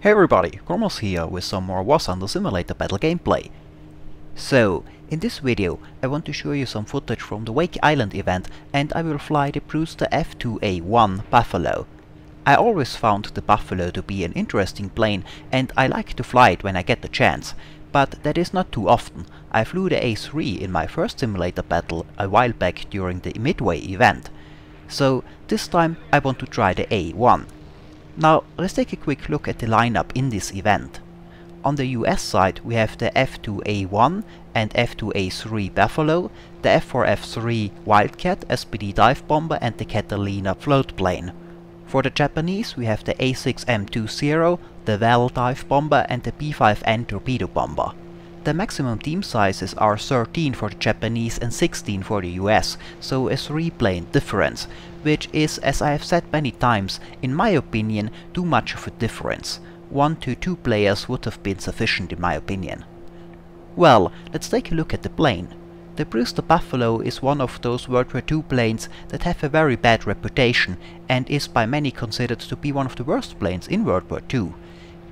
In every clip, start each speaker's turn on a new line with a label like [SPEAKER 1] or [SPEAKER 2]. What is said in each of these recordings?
[SPEAKER 1] Hey everybody, Cormos here with some more War Thunder Simulator battle gameplay. So, in this video I want to show you some footage from the Wake Island event, and I will fly the Brewster F2A-1 Buffalo. I always found the Buffalo to be an interesting plane, and I like to fly it when I get the chance, but that is not too often. I flew the A3 in my first simulator battle a while back during the Midway event. So this time I want to try the A1. Now let's take a quick look at the lineup in this event. On the US side we have the F2A-1 and F2A-3 Buffalo, the F4F3 Wildcat SPD dive bomber and the Catalina float plane. For the Japanese we have the A6M20, the Val dive bomber and the B5N torpedo bomber. The maximum team sizes are 13 for the Japanese and 16 for the US, so a 3-plane difference, which is, as I have said many times, in my opinion, too much of a difference. 1 to 2 players would have been sufficient in my opinion. Well, let's take a look at the plane. The Brewster Buffalo is one of those World War II planes that have a very bad reputation and is by many considered to be one of the worst planes in World War II.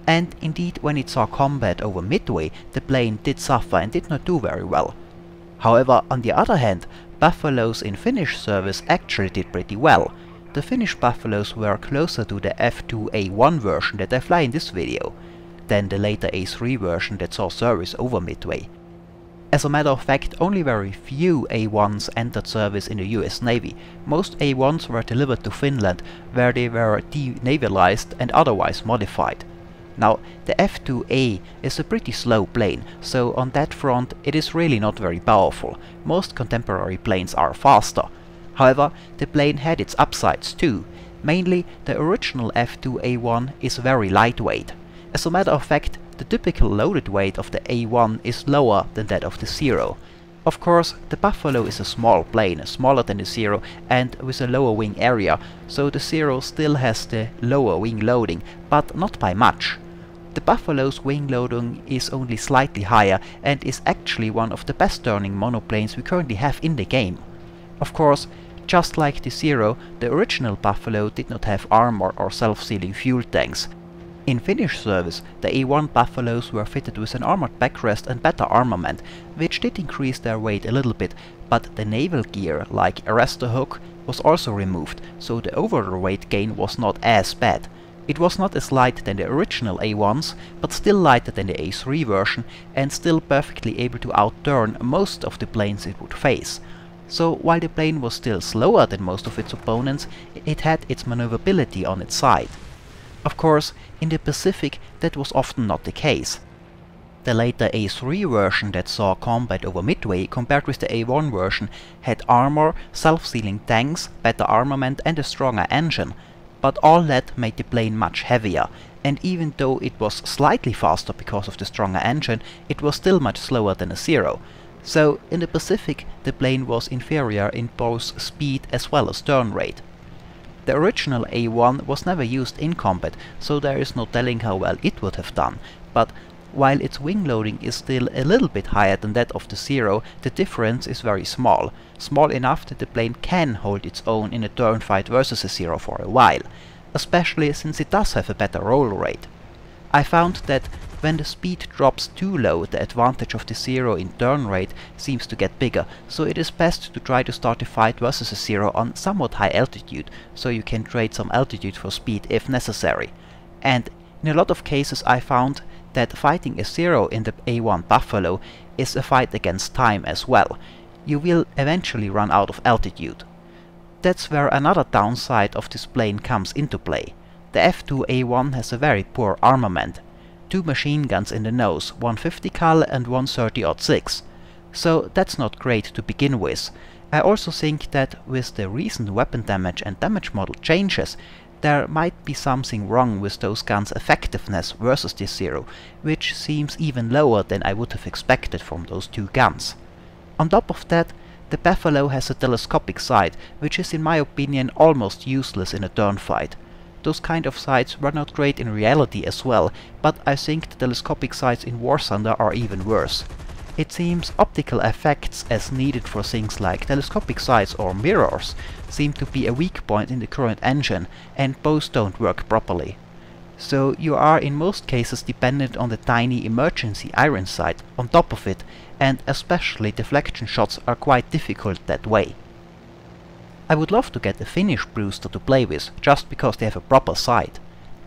[SPEAKER 1] And indeed, when it saw combat over Midway, the plane did suffer and did not do very well. However, on the other hand, Buffaloes in Finnish service actually did pretty well. The Finnish Buffaloes were closer to the F2A-1 version that I fly in this video than the later A3 version that saw service over Midway. As a matter of fact, only very few A1s entered service in the US Navy. Most A1s were delivered to Finland, where they were denavalized and otherwise modified. Now, the F2A is a pretty slow plane, so on that front it is really not very powerful. Most contemporary planes are faster. However, the plane had its upsides too. Mainly, the original F2A-1 is very lightweight. As a matter of fact, the typical loaded weight of the A1 is lower than that of the Zero. Of course, the Buffalo is a small plane, smaller than the Zero and with a lower wing area, so the Zero still has the lower wing loading, but not by much. The Buffalo's wing loading is only slightly higher and is actually one of the best turning monoplanes we currently have in the game. Of course, just like the Zero, the original Buffalo did not have armor or self-sealing fuel tanks. In Finnish service, the A1 Buffaloes were fitted with an armored backrest and better armament, which did increase their weight a little bit, but the naval gear, like arrestor hook, was also removed, so the overall weight gain was not as bad. It was not as light than the original A1s, but still lighter than the A3 version and still perfectly able to outturn most of the planes it would face. So while the plane was still slower than most of its opponents, it had its maneuverability on its side. Of course, in the Pacific that was often not the case. The later A3 version that saw combat over Midway compared with the A1 version had armor, self-sealing tanks, better armament and a stronger engine, but all that made the plane much heavier, and even though it was slightly faster because of the stronger engine, it was still much slower than a Zero. So in the Pacific the plane was inferior in both speed as well as turn rate. The original A1 was never used in combat, so there is no telling how well it would have done, but while its wing loading is still a little bit higher than that of the Zero, the difference is very small. Small enough that the plane can hold its own in a turn fight versus a Zero for a while, especially since it does have a better roll rate. I found that when the speed drops too low, the advantage of the Zero in turn rate seems to get bigger, so it is best to try to start a fight versus a Zero on somewhat high altitude, so you can trade some altitude for speed if necessary. And in a lot of cases I found that fighting a Zero in the A1 Buffalo is a fight against time as well. You will eventually run out of altitude. That's where another downside of this plane comes into play. The F2A-1 has a very poor armament. 2 machine guns in the nose, one 50 cal and one 30-06. So that's not great to begin with. I also think that with the recent weapon damage and damage model changes, there might be something wrong with those guns' effectiveness versus the Zero, which seems even lower than I would have expected from those 2 guns. On top of that, the Buffalo has a telescopic sight, which is in my opinion almost useless in a turn fight. Those kind of sights were not great in reality as well, but I think the telescopic sights in War Thunder are even worse. It seems optical effects as needed for things like telescopic sights or mirrors seem to be a weak point in the current engine, and both don't work properly. so you are in most cases dependent on the tiny emergency iron sight on top of it, and especially deflection shots are quite difficult that way. I would love to get a Finnish Brewster to play with, just because they have a proper sight.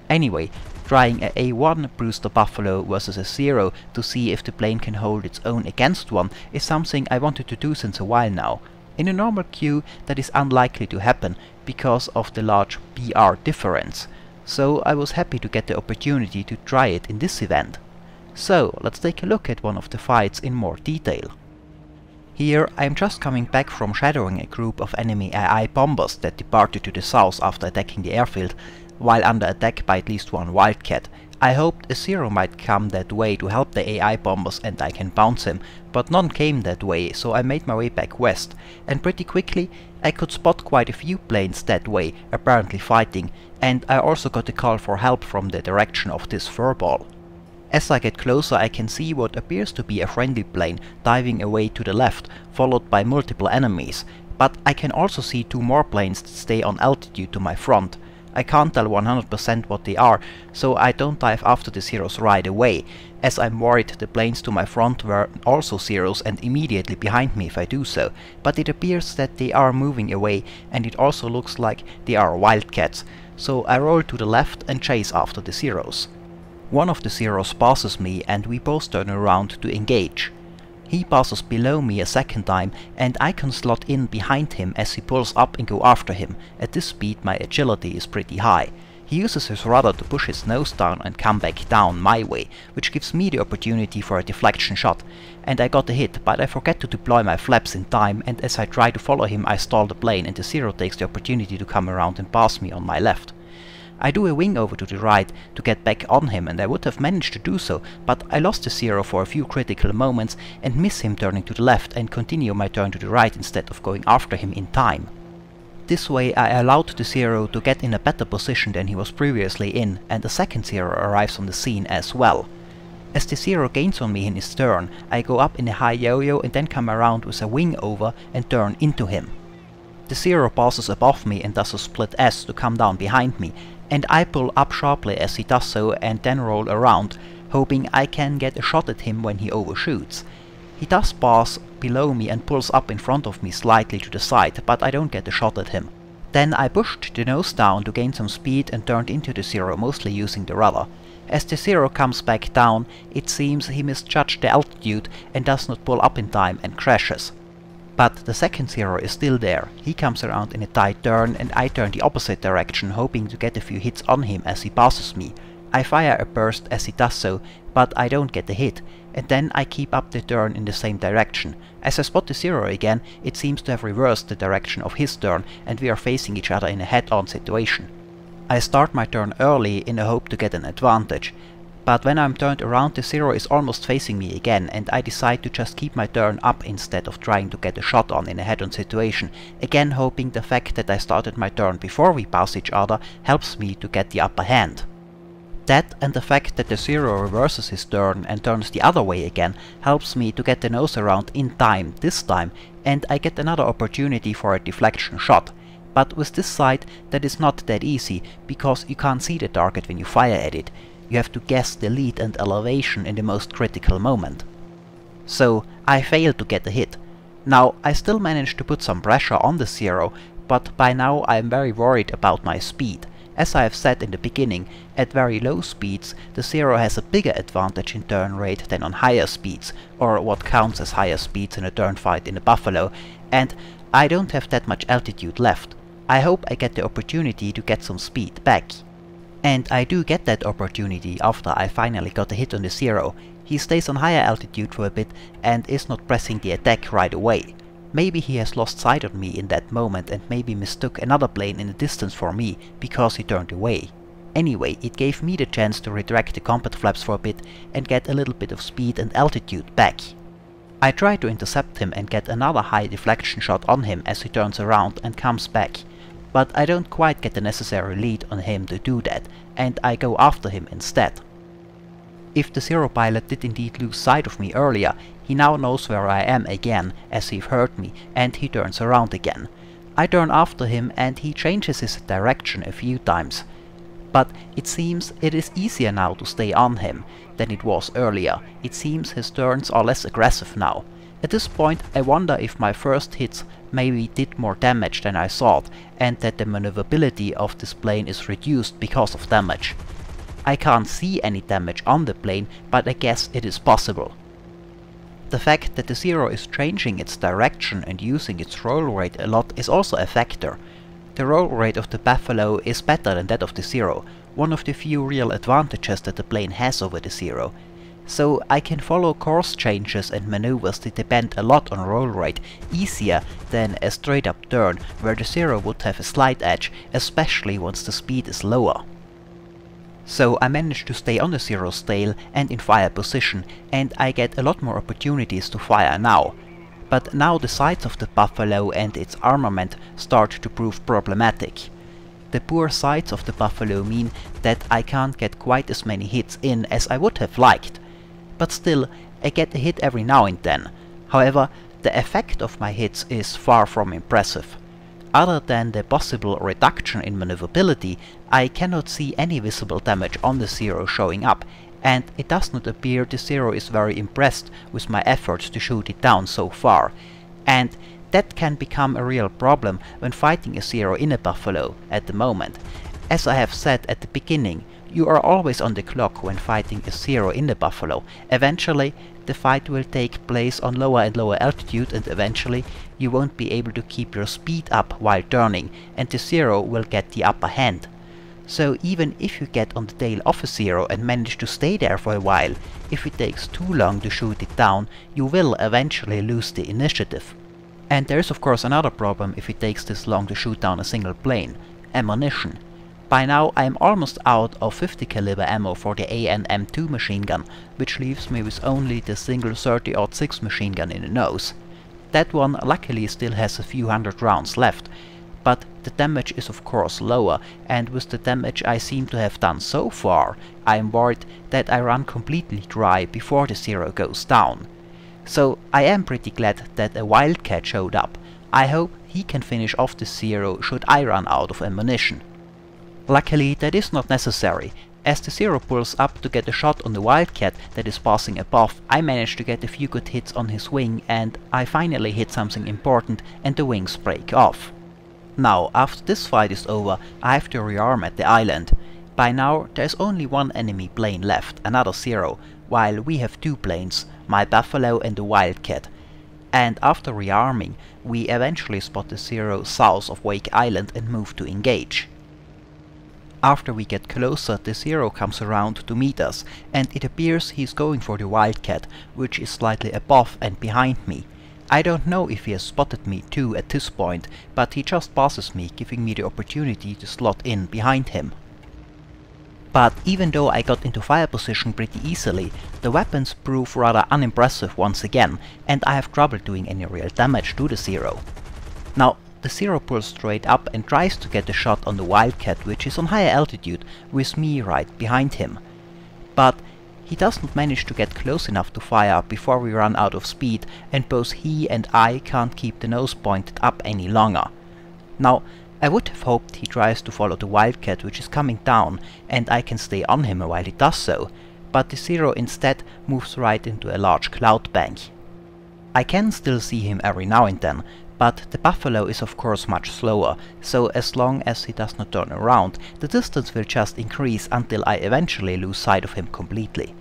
[SPEAKER 1] Anyway, trying a A1 Brewster Buffalo versus a Zero to see if the plane can hold its own against one is something I wanted to do since a while now. In a normal queue that is unlikely to happen because of the large BR difference, so I was happy to get the opportunity to try it in this event. So let's take a look at one of the fights in more detail. Here I am just coming back from shadowing a group of enemy AI bombers that departed to the south after attacking the airfield, while under attack by at least one wildcat. I hoped a Zero might come that way to help the AI bombers and I can bounce him, but none came that way, so I made my way back west, and pretty quickly I could spot quite a few planes that way, apparently fighting, and I also got a call for help from the direction of this furball. As I get closer I can see what appears to be a friendly plane diving away to the left, followed by multiple enemies, but I can also see two more planes that stay on altitude to my front. I can't tell 100% what they are, so I don't dive after the Zeros right away, as I'm worried the planes to my front were also Zeros and immediately behind me if I do so, but it appears that they are moving away and it also looks like they are wildcats, so I roll to the left and chase after the Zeros. One of the Zeros passes me and we both turn around to engage. He passes below me a second time and I can slot in behind him as he pulls up and go after him. At this speed my agility is pretty high. He uses his rudder to push his nose down and come back down my way, which gives me the opportunity for a deflection shot. And I got a hit, but I forget to deploy my flaps in time, and as I try to follow him I stall the plane and the Zero takes the opportunity to come around and pass me on my left. I do a wing over to the right to get back on him and I would have managed to do so, but I lost the Zero for a few critical moments and miss him turning to the left and continue my turn to the right instead of going after him in time. This way I allowed the Zero to get in a better position than he was previously in, and the second Zero arrives on the scene as well. As the Zero gains on me in his turn, I go up in a high yo-yo and then come around with a wing over and turn into him. The Zero passes above me and does a split S to come down behind me, and I pull up sharply as he does so and then roll around, hoping I can get a shot at him when he overshoots. He does pass below me and pulls up in front of me slightly to the side, but I don't get a shot at him. Then I pushed the nose down to gain some speed and turned into the Zero, mostly using the rudder. As the Zero comes back down, it seems he misjudged the altitude and does not pull up in time and crashes. But the second Zero is still there. He comes around in a tight turn and I turn the opposite direction, hoping to get a few hits on him as he passes me. I fire a burst as he does so, but I don't get a hit, and then I keep up the turn in the same direction. As I spot the Zero again, it seems to have reversed the direction of his turn and we are facing each other in a head-on situation. I start my turn early in the hope to get an advantage. But when I'm turned around, the Zero is almost facing me again and I decide to just keep my turn up instead of trying to get a shot on in a head-on situation, again hoping the fact that I started my turn before we pass each other helps me to get the upper hand. That and the fact that the Zero reverses his turn and turns the other way again helps me to get the nose around in time this time, and I get another opportunity for a deflection shot. But with this sight that is not that easy, because you can't see the target when you fire at it. You have to guess the lead and elevation in the most critical moment. So I failed to get a hit. Now I still managed to put some pressure on the Zero, but by now I am very worried about my speed. As I have said in the beginning, at very low speeds the Zero has a bigger advantage in turn rate than on higher speeds, or what counts as higher speeds in a turn fight in a Buffalo, and I don't have that much altitude left. I hope I get the opportunity to get some speed back. And I do get that opportunity after I finally got a hit on the Zero. He stays on higher altitude for a bit and is not pressing the attack right away. Maybe he has lost sight of me in that moment and maybe mistook another plane in the distance for me because he turned away. Anyway, it gave me the chance to retract the combat flaps for a bit and get a little bit of speed and altitude back. I try to intercept him and get another high deflection shot on him as he turns around and comes back. But I don't quite get the necessary lead on him to do that, and I go after him instead. If the Zero pilot did indeed lose sight of me earlier, he now knows where I am again, as he heard me, and he turns around again. I turn after him and he changes his direction a few times. But it seems it is easier now to stay on him than it was earlier. It seems his turns are less aggressive now. At this point I wonder if my first hits maybe did more damage than I thought, and that the maneuverability of this plane is reduced because of damage. I can't see any damage on the plane, but I guess it is possible. The fact that the Zero is changing its direction and using its roll rate a lot is also a factor. The roll rate of the Buffalo is better than that of the Zero, one of the few real advantages that the plane has over the Zero. So I can follow course changes and maneuvers that depend a lot on roll rate easier than a straight up turn where the Zero would have a slight edge, especially once the speed is lower. So I managed to stay on the Zero's tail and in fire position, and I get a lot more opportunities to fire now. But now the sides of the Buffalo and its armament start to prove problematic. The poor sides of the Buffalo mean that I can't get quite as many hits in as I would have liked. But still, I get a hit every now and then. However, the effect of my hits is far from impressive. Other than the possible reduction in maneuverability, I cannot see any visible damage on the Zero showing up, and it does not appear the Zero is very impressed with my efforts to shoot it down so far. And that can become a real problem when fighting a Zero in a Buffalo at the moment. As I have said at the beginning, you are always on the clock when fighting a Zero in the Buffalo. Eventually the fight will take place on lower and lower altitude, and eventually you won't be able to keep your speed up while turning, and the Zero will get the upper hand. So even if you get on the tail of a Zero and manage to stay there for a while, if it takes too long to shoot it down, you will eventually lose the initiative. And there is of course another problem if it takes this long to shoot down a single plane: ammunition. By now I am almost out of 50 caliber ammo for the A&M2 machine gun, which leaves me with only the single 30-06 machine gun in the nose. That one luckily still has a few hundred rounds left, but the damage is of course lower, and with the damage I seem to have done so far, I am worried that I run completely dry before the Zero goes down. So I am pretty glad that a Wildcat showed up. I hope he can finish off the Zero should I run out of ammunition. Luckily that is not necessary. As the Zero pulls up to get a shot on the Wildcat that is passing above, I manage to get a few good hits on his wing, and I finally hit something important and the wings break off. Now, after this fight is over, I have to rearm at the island. By now there is only one enemy plane left, another Zero, while we have two planes, my Buffalo and the Wildcat. And after rearming, we eventually spot the Zero south of Wake Island and move to engage. After we get closer, the Zero comes around to meet us, and it appears he's going for the Wildcat, which is slightly above and behind me. I don't know if he has spotted me too at this point, but he just passes me, giving me the opportunity to slot in behind him. But even though I got into fire position pretty easily, the weapons prove rather unimpressive once again, and I have trouble doing any real damage to the Zero. Now, the Zero pulls straight up and tries to get a shot on the Wildcat, which is on higher altitude, with me right behind him. But he does not manage to get close enough to fire before we run out of speed, and both he and I can't keep the nose pointed up any longer. Now, I would have hoped he tries to follow the Wildcat, which is coming down, and I can stay on him while he does so, but the Zero instead moves right into a large cloud bank. I can still see him every now and then, but the Buffalo is of course much slower, so as long as he does not turn around, the distance will just increase until I eventually lose sight of him completely.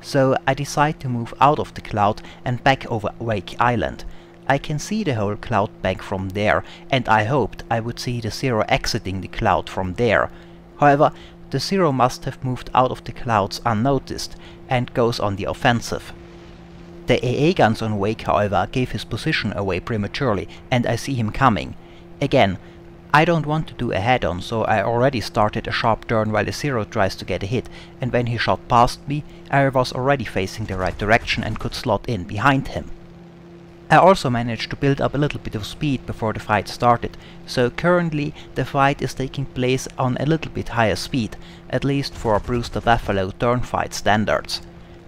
[SPEAKER 1] So I decide to move out of the cloud and back over Wake Island. I can see the whole cloud bank from there, and I hoped I would see the Zero exiting the cloud from there. However, the Zero must have moved out of the clouds unnoticed, and goes on the offensive. The AA guns on Wake, however, gave his position away prematurely, and I see him coming. Again, I don't want to do a head-on, so I already started a sharp turn while the Zero tries to get a hit, and when he shot past me, I was already facing the right direction and could slot in behind him. I also managed to build up a little bit of speed before the fight started, so currently the fight is taking place on a little bit higher speed, at least for Brewster Buffalo turn fight standards.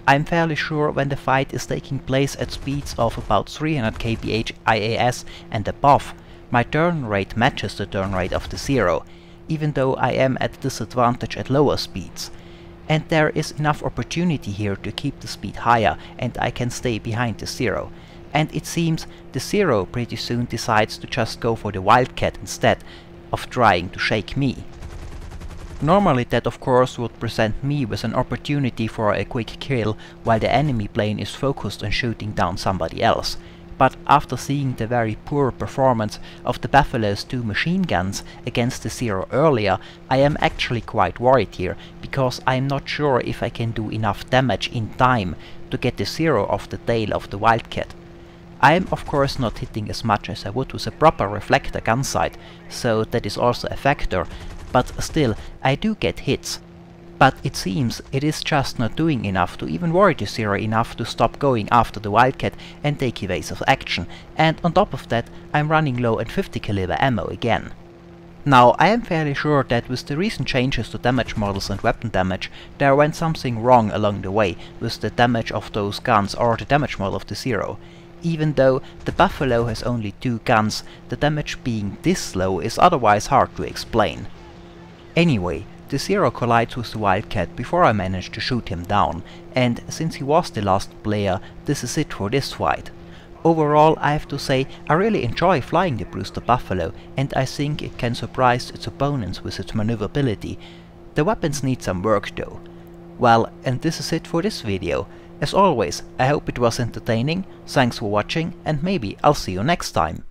[SPEAKER 1] I'm fairly sure when the fight is taking place at speeds of about 300 kph IAS and above, my turn rate matches the turn rate of the Zero. even though I am at a disadvantage at lower speeds. And there is enough opportunity here to keep the speed higher, and I can stay behind the Zero. And it seems the Zero pretty soon decides to just go for the Wildcat instead of trying to shake me. Normally that of course would present me with an opportunity for a quick kill while the enemy plane is focused on shooting down somebody else. But after seeing the very poor performance of the Buffalo's 2 machine guns against the Zero earlier, I am actually quite worried here, because I am not sure if I can do enough damage in time to get the Zero off the tail of the Wildcat. I am of course not hitting as much as I would with a proper reflector gun sight, so that is also a factor, but still I do get hits. But it seems it is just not doing enough to even worry the Zero enough to stop going after the Wildcat and take evasive action, and on top of that I'm running low on 50 caliber ammo again. Now I am fairly sure that with the recent changes to damage models and weapon damage, there went something wrong along the way with the damage of those guns or the damage model of the Zero. Even though the Buffalo has only 2 guns, the damage being this low is otherwise hard to explain. Anyway, the Zero collides with the Wildcat before I manage to shoot him down, and since he was the last player, this is it for this fight. Overall, I have to say I really enjoy flying the Brewster Buffalo, and I think it can surprise its opponents with its maneuverability. The weapons need some work though. Well, and this is it for this video. As always, I hope it was entertaining, thanks for watching, and maybe I'll see you next time.